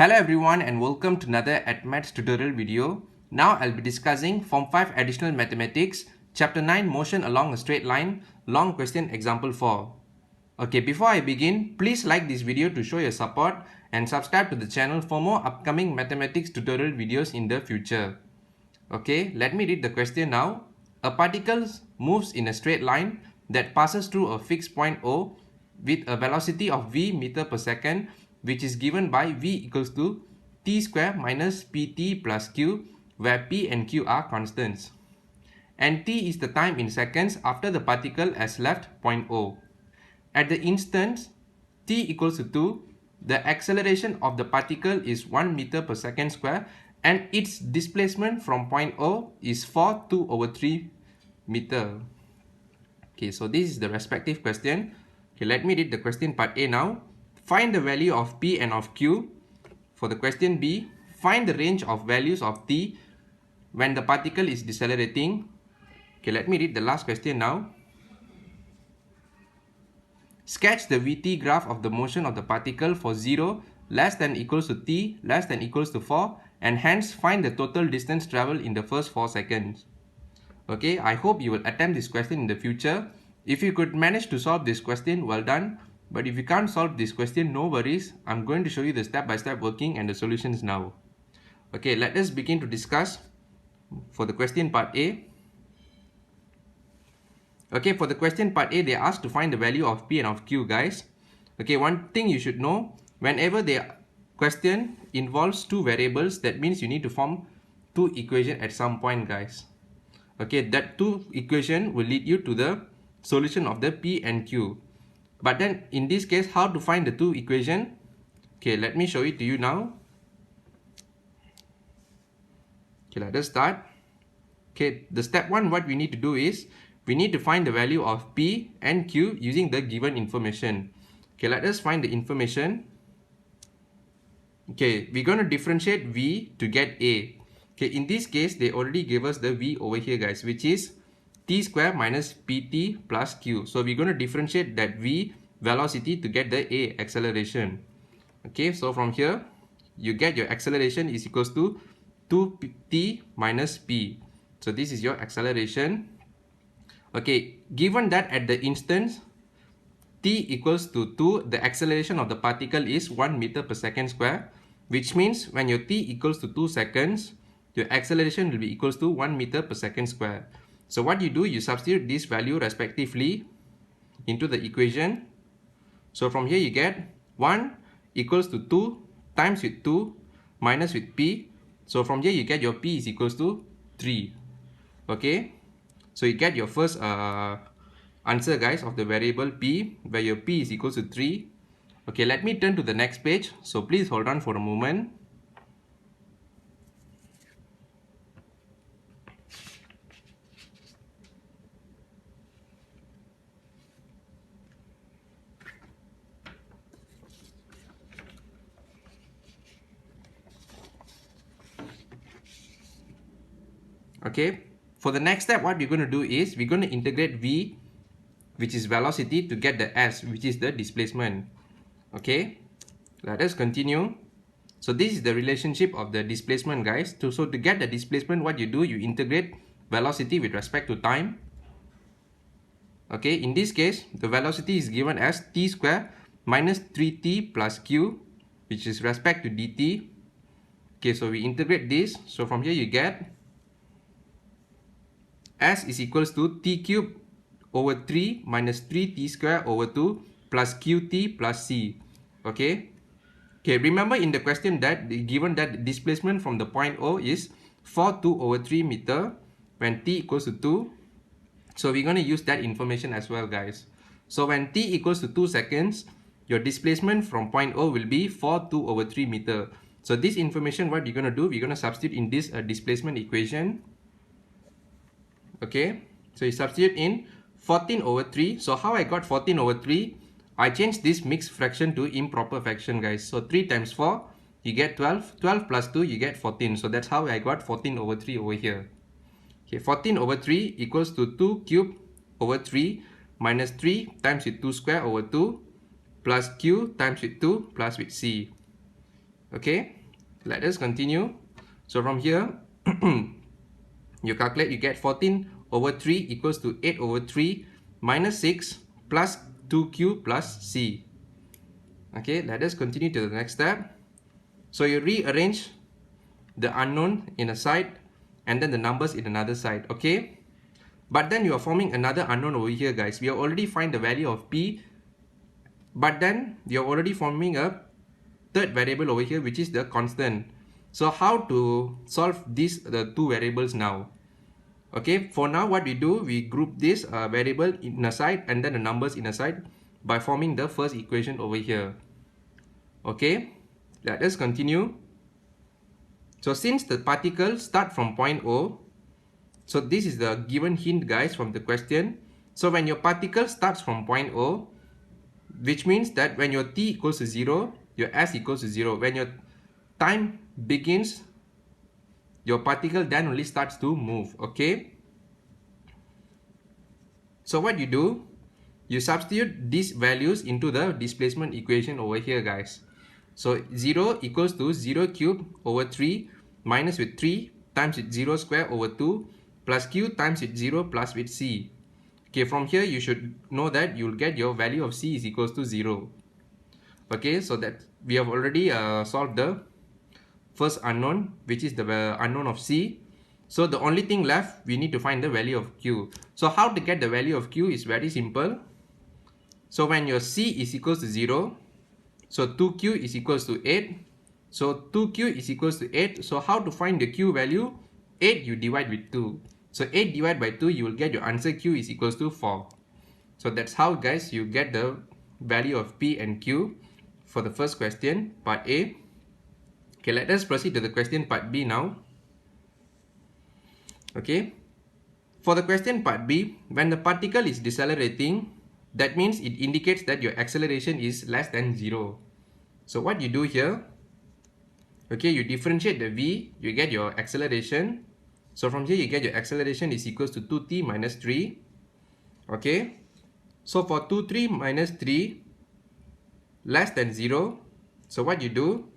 Hello everyone and welcome to another Maths tutorial video. Now I'll be discussing Form 5 Additional Mathematics, Chapter 9 Motion Along a Straight Line, Long Question Example 4. Okay, before I begin, please like this video to show your support and subscribe to the channel for more upcoming mathematics tutorial videos in the future. Okay, let me read the question now. A particle moves in a straight line that passes through a fixed point O with a velocity of v meter per second, which is given by v equals to t square minus pt plus q, where p and q are constants. And t is the time in seconds after the particle has left point O. At the instant t equals to 2, the acceleration of the particle is 1 meter per second square and its displacement from point O is 4/2/3 meter. Okay, so this is the respective question. Okay, let me read the question part A now. Find the value of P and of Q. For the question B, find the range of values of T when the particle is decelerating. Okay, let me read the last question now. Sketch the VT graph of the motion of the particle for 0 less than equals to t less than equals to 4 and hence find the total distance traveled in the first 4 seconds. Okay, I hope you will attempt this question in the future. If you could manage to solve this question, well done. But if you can't solve this question, no worries. I'm going to show you the step-by-step working and the solutions now. Okay, let us begin to discuss for the question part A. Okay, for the question part A, they asked to find the value of P and of Q, guys. Okay, one thing you should know, whenever the question involves two variables, that means you need to form two equations at some point, guys. Okay, that two equation will lead you to the solution of the P and Q. But then in this case, how to find the two equation? Okay, let me show it to you now. Okay, let us start. Okay, the step 1, what we need to do is we need to find the value of P and Q using the given information. Okay, let us find the information. Okay, we're going to differentiate V to get A. Okay, in this case, they already gave us the V over here, guys, which is t square minus pt plus q. So we're going to differentiate that v velocity to get the a acceleration. Okay, so from here, you get your acceleration is equals to 2t minus p. So this is your acceleration. Okay, given that at the instance t equals to 2, the acceleration of the particle is 1 meter per second square, which means when your t equals to 2 seconds, your acceleration will be equals to 1 meter per second square. So what you do, you substitute this value respectively into the equation. So from here you get 1 equals to 2 times with 2 minus with p. So from here you get your p is equals to 3. Okay, so you get your first answer, guys, of the variable p, where your p is equals to 3. Okay, let me turn to the next page. So please hold on for a moment. Okay, for the next step, what we're going to do is we're going to integrate v, which is velocity, to get the s, which is the displacement. Okay, let us continue. So this is the relationship of the displacement, guys. So to get the displacement, what you do, you integrate velocity with respect to time. Okay, in this case, the velocity is given as t square minus 3t plus q, which is respect to dt. Okay, so we integrate this. So from here you get s is equals to t cubed over 3 minus 3t square over 2 plus qt plus c. Okay. Okay, remember in the question that given that the displacement from the point O is 4/2/3 meter when t equals to 2. So we're going to use that information as well, guys. So when t equals to 2 seconds, your displacement from point O will be 4/2/3 meter. So this information, what you're going to do, we're going to substitute in this displacement equation. Okay, so you substitute in 14/3. So how I got 14/3? I changed this mixed fraction to improper fraction, guys. So 3 times 4, you get 12. 12 plus 2, you get 14. So that's how I got 14/3 over here. Okay, 14/3 equals to 2 cubed over 3 minus 3 times with 2 square over 2 plus q times with 2 plus with c. Okay, let us continue. So from here, you calculate, you get 14 over 3 equals to 8 over 3 minus 6 plus 2q plus c. Okay, let us continue to the next step. So you rearrange the unknown in a side and then the numbers in another side. Okay, but then you are forming another unknown over here, guys. We have already find the value of p, but then you're already forming a third variable over here, which is the constant. So how to solve the two variables now? Okay, for now what we do, we group this variable in a side and then the numbers in a side by forming the first equation over here. Okay, let us continue. So since the particles start from point O, so this is the given hint, guys, from the question. So when your particle starts from point O, which means that when your t equals to 0, your s equals to 0. When your time begins, your particle then only starts to move. Okay, so what you do, you substitute these values into the displacement equation over here, guys. So 0 equals to 0 cube over 3 minus with 3 times with 0 square over 2 plus q times with 0 plus with c. Okay, from here you should know that you'll get your value of c is equals to 0. Okay, so that we have already solved the first unknown, which is the unknown of c. So the only thing left, we need to find the value of q. So how to get the value of q is very simple. So when your c is equals to 0, so 2q is equals to 8. So 2q is equals to 8. So how to find the q value? 8 you divide with 2. So 8 divided by 2, you will get your answer q is equals to 4. So that's how, guys, you get the value of p and q for the first question, part A. Okay, let us proceed to the question part B now. Okay, for the question part B, when the particle is decelerating, that means it indicates that your acceleration is less than 0. So what you do here, okay, you differentiate the v, you get your acceleration. So from here you get your acceleration is equals to 2t minus 3. Okay, so for 2t minus 3 less than 0, so what you do,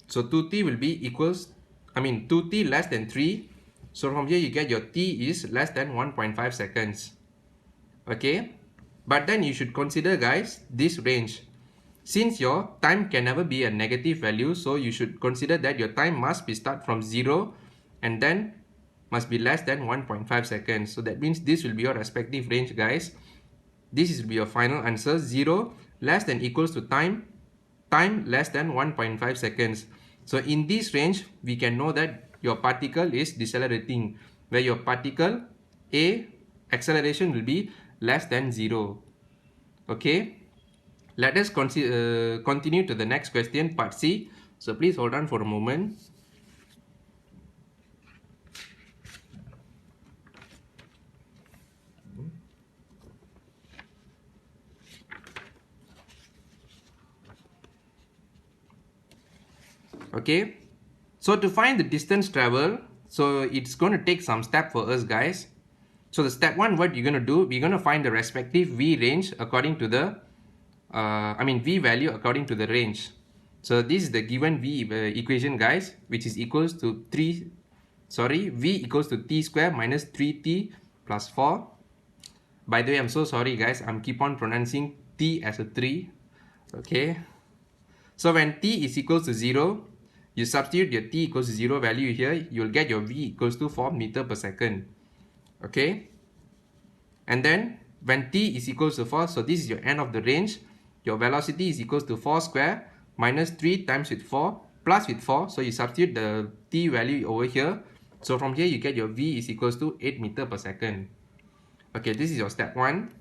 so 2t will be equals, 2t less than 3. So from here you get your t is less than 1.5 seconds. Okay, but then you should consider, guys, this range. Since your time can never be a negative value, so you should consider that your time must be start from 0 and then must be less than 1.5 seconds. So that means this will be your respective range, guys. This will be your final answer. 0 less than equals to time less than 1.5 seconds. So in this range, we can know that your particle is decelerating, where your particle A acceleration will be less than 0. Okay, let us continue to the next question, part C. So please hold on for a moment. Okay, so to find the distance travel, so it's going to take some step for us, guys. So the step 1, what you're going to do, we're going to find the respective v range according to the v value according to the range. So this is the given v equation, guys, which is equals to v equals to t square minus 3t plus 4. By the way, I'm so sorry, guys, I'm keep on pronouncing t as a 3. Okay, so when t is equals to 0, you substitute your t equals to 0 value here, you'll get your v equals to 4 meter per second. Okay, and then when t is equals to 4, so this is your end of the range, your velocity is equals to 4 square minus 3 times with 4 plus with 4, so you substitute the t value over here. So from here you get your v is equals to 8 meter per second. Okay, this is your step 1.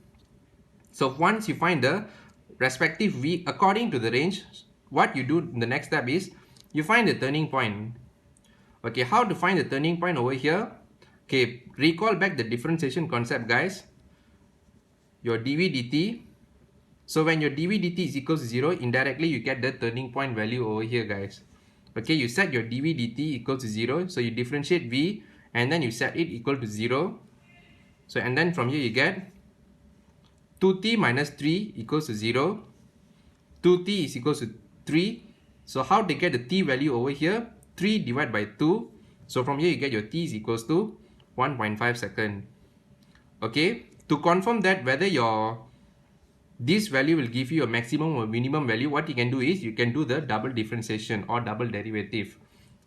So once you find the respective v according to the range, what you do in the next step is you find the turning point. Okay, how to find the turning point over here? Okay, recall back the differentiation concept, guys. Your dv dt. So when your dv dt is equals to 0, indirectly you get the turning point value over here, guys. Okay, you set your dv dt equals to 0, so you differentiate v and then you set it equal to 0. So and then from here you get 2t minus 3 equals to 0. 2t is equals to 3. So how to get the t value over here? 3 divided by 2. So from here you get your t is equals to 1.5 second. Okay, to confirm that whether this value will give you a maximum or minimum value, what you can do is you can do the double differentiation or double derivative.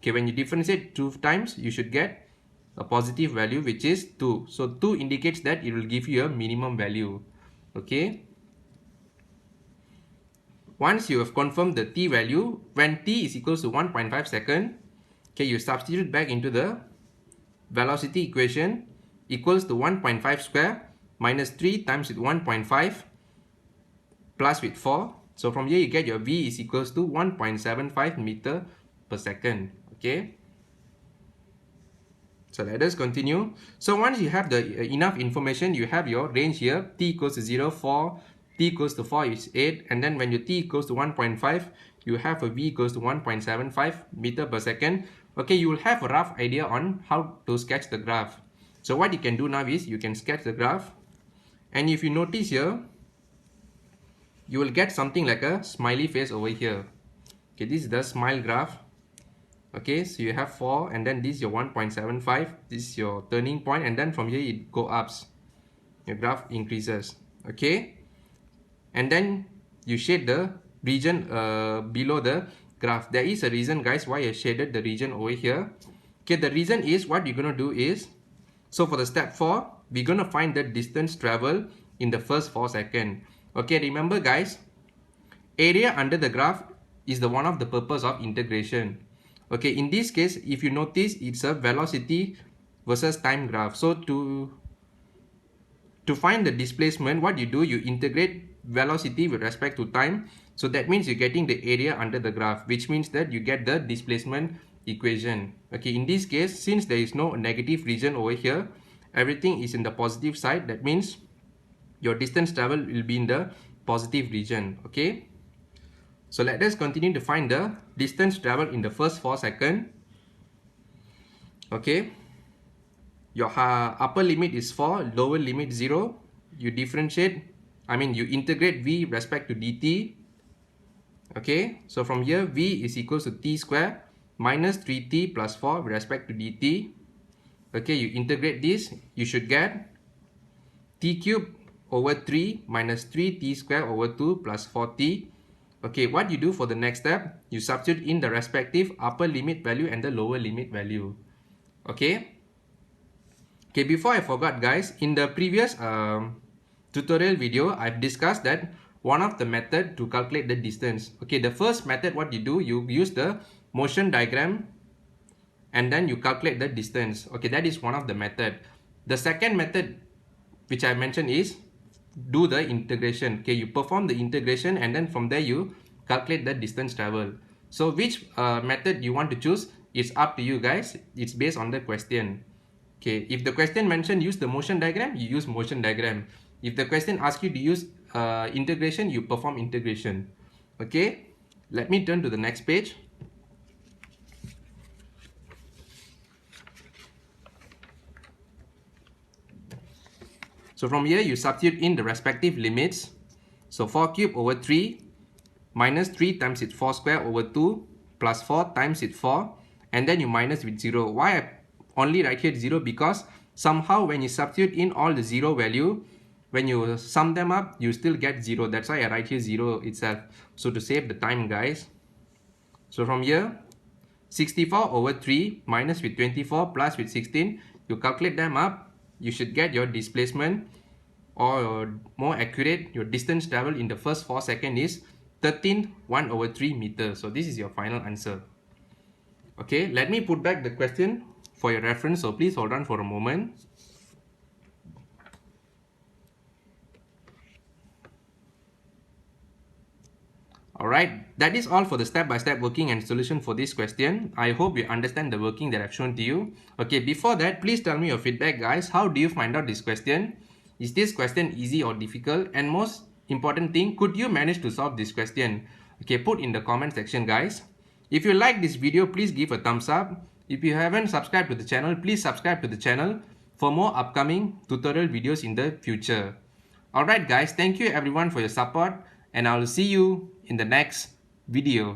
Okay, when you differentiate 2 times, you should get a positive value, which is 2. So 2 indicates that it will give you a minimum value. Okay, once you have confirmed the t value, when t is equals to 1.5 second, okay, you substitute back into the velocity equation equals to 1.5 square minus 3 times with 1.5 plus with 4. So from here you get your v is equals to 1.75 meter per second. Okay, so let us continue. So once you have the enough information, you have your range here, t equals to 0, 4, t equals to 4 is 8, and then when your t equals to 1.5, you have a v equals to 1.75 meter per second. Okay, you will have a rough idea on how to sketch the graph. So what you can do now is you can sketch the graph, and if you notice here, you will get something like a smiley face over here. Okay, this is the smile graph. Okay, so you have 4, and then this is your 1.75, this is your turning point, and then from here it go ups, your graph increases. Okay, and then you shade the region below the graph. There is a reason, guys, why I shaded the region over here. Okay, the reason is what you're gonna do is, so for the step 4, we're gonna find the distance travel in the first 4 seconds. Okay, remember guys, area under the graph is the one of the purpose of integration. Okay, in this case, if you notice, it's a velocity versus time graph. So to find the displacement, what you do, you integrate velocity with respect to time. So that means you're getting the area under the graph, which means that you get the displacement equation. Okay, in this case, since there is no negative region over here, everything is in the positive side. That means your distance travel will be in the positive region. Okay, so let us continue to find the distance travel in the first 4 seconds. Okay, your upper limit is 4, lower limit 0. You differentiate, you integrate v respect to dt. Okay, so from here v is equals to t square minus 3t plus 4 with respect to dt. Okay, you integrate this, you should get t cubed over 3 minus 3t square over 2 plus 4t. Okay, what you do for the next step, you substitute in the respective upper limit value and the lower limit value. Okay. Okay, before I forgot guys, in the previous tutorial video, I've discussed that one of the method to calculate the distance. Okay, the first method, what you do, you use the motion diagram and then you calculate the distance. Okay, that is one of the method. The second method which I mentioned is do the integration. Okay, you perform the integration and then from there you calculate the distance travel. So which method you want to choose is up to you guys. It's based on the question. Okay, if the question mentioned use the motion diagram, you use motion diagram. If the question asks you to use integration, you perform integration. Okay, let me turn to the next page. So from here, you substitute in the respective limits. So 4 cubed over 3 minus 3 times its 4 square over 2 plus 4 times its 4, and then you minus with 0. Why I only write here 0? Because somehow when you substitute in all the 0 value, when you sum them up, you still get 0. That's why I write here 0 itself. So to save the time, guys. So from here, 64 over 3 minus with 24 plus with 16, you calculate them up. You should get your displacement, or more accurate, your distance travel in the first 4 seconds is 13.1 over 3 meters. So this is your final answer. Okay, let me put back the question for your reference. So please hold on for a moment. Alright, that is all for the step-by-step working and solution for this question. I hope you understand the working that I've shown to you. Okay, before that, please tell me your feedback, guys. How do you find out this question? Is this question easy or difficult? And most important thing, could you manage to solve this question? Okay, put in the comment section, guys. If you like this video, please give a thumbs up. If you haven't subscribed to the channel, please subscribe to the channel for more upcoming tutorial videos in the future. Alright guys, thank you everyone for your support, and I will see you in the next video.